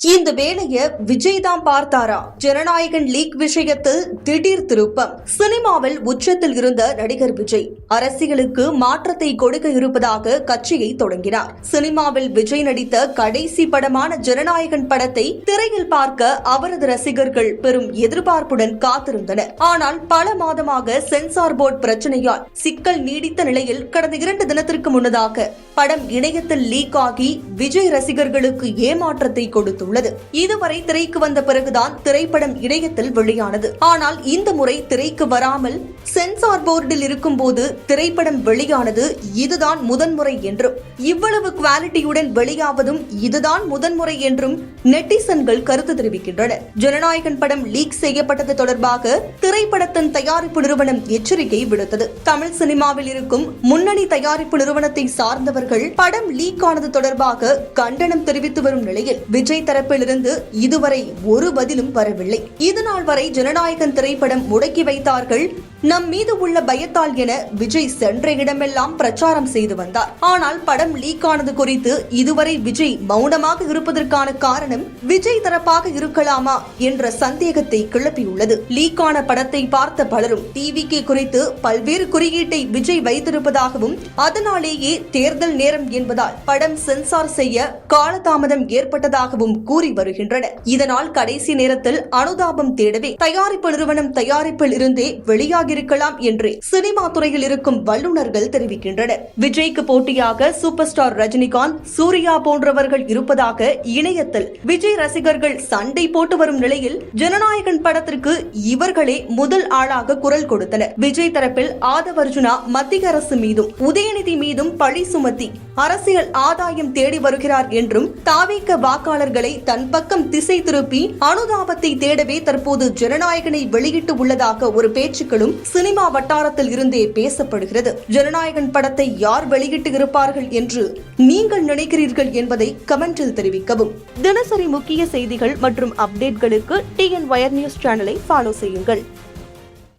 இந்த வேலையை விஜய் தான் பார்த்தாரா? ஜனநாயகன் லீக் விஷயத்தில் திடீர் திருப்பம். சினிமாவில் உச்சத்தில் இருந்த நடிகர் விஜய் அரசியலுக்கு மாற்றத்தை கொடுக்க இருப்பதாக கட்சியை தொடங்கினார். சினிமாவில் விஜய் நடித்த கடைசி படமான ஜனநாயகன் படத்தை திரையில் பார்க்க அவரது ரசிகர்கள் பெரும் எதிர்பார்ப்புடன் காத்திருந்தனர். ஆனால் பல மாதமாக சென்சார் போர்டு பிரச்சனையால் சிக்கல் நீடித்த நிலையில் கடந்த 2 தினத்திற்கு முன்னதாக படம் இணையத்தில் லீக் ஆகி விஜய் ரசிகர்களுக்கு ஏமாற்றத்தை கொடுத்துள்ளது. இதுவரை திரைக்கு வந்த பிறகுதான் திரைப்படம் இணையத்தில் வெளியானது. ஆனால் இந்த முறை திரைக்கு வராமல் சென்சார் போர்டில் இருக்கும் போது திரைப்படம் வெளியானது இதுதான் முதன்முறை என்றும், இவ்வளவு குவாலிட்டியுடன் வெளியாவதும் இதுதான் முதன்முறை என்றும் நெட்டிசன்கள் கருத்து தெரிவிக்கின்றனர். ஜனநாயகன் படம் லீக் செய்யப்பட்டது தொடர்பாக திரைப்படத்தின் தயாரிப்பு நிறுவனம் எச்சரிக்கை விடுத்தது. தமிழ் சினிமாவில் இருக்கும் முன்னணி தயாரிப்பு நிறுவனத்தை சார்ந்தவர்கள் படம் லீக் ஆனது தொடர்பாக கண்டனம் தெரிவித்து வரும் நிலையில் விஜய் தரப்பிலிருந்து இதுவரை ஒரு பதிலும் வரவில்லை. இதுநாள் வரை ஜனநாயகன் திரைப்படம் முடக்கி வைத்தார்கள், நம் மீது உள்ள பயத்தால் என விஜய் சென்ற இடமெல்லாம் பிரச்சாரம் செய்து வந்தார். ஆனால் படம் லீக் ஆனது குறித்து இதுவரை விஜய் மௌனமாக இருப்பதற்கான காரணம் விஜய் தரப்பாக இருக்கலாமா என்ற சந்தேகத்தை கிளப்பியுள்ளது. லீக் ஆன படத்தை பார்த்த பலரும் டிவிகே குறித்து பல்வேறு குறியீட்டை விஜய் வைத்திருப்பதாகவும், அதனாலேயே தேர்தல் நேரம் என்பதால் படம் சென்சார் செய்ய காலதாமதம் ஏற்பட்டதாகவும் கூறி வருகின்றனர். இதனால் கடைசி நேரத்தில் அனுதாபம் தேடவே தயாரிப்பு நிறுவனம் தயாரிப்பில் இருந்தே வெளியாகியிருக்கலாம் என்று சினிமா துறையில் இருக்கும் வல்லுநர்கள் தெரிவிக்கின்றனர். விஜய்க்கு போட்டியாக சூப்பர் ஸ்டார் ரஜினிகாந்த், சூர்யா போன்றவர்கள் இருப்பதாக இணையத்தில் விஜய் ரசிகர்கள் சண்டை போட்டு வரும் நிலையில் ஜனநாயகன் படத்திற்கு இவர்களே முதல் ஆளாக குரல் கொடுத்தனர். விஜய் தரப்பில் ஆதவ் அர்ஜுனா மத்திய அரசு மீதும் உதயநிதி மீதும் பழி சுமத்தி அரசியல் ஆதாயம் தேடி வருகிறார் என்றும், தாவேக வாக்காளர்களை தன் பக்கம் திசை திருப்பி அனுதாபத்தை தேடவே தற்போது ஜனநாயகனை வெளியிட்டு உள்ளதாக ஒரு பேச்சுக்களும் சினிமா வட்டாரத்தில் இருந்தே பேசப்படுகிறது. ஜனநாயகன் படத்தை யார் வெளியிட்டு இருப்பார்கள் என்று நீங்கள் நினைக்கிறீர்கள் என்பதை கமெண்டில் தெரிவிக்கவும். தினசரி முக்கிய செய்திகள் மற்றும் அப்டேட்களுக்கு TN Wire News சேனலை ஃபாலோ செய்யுங்கள்.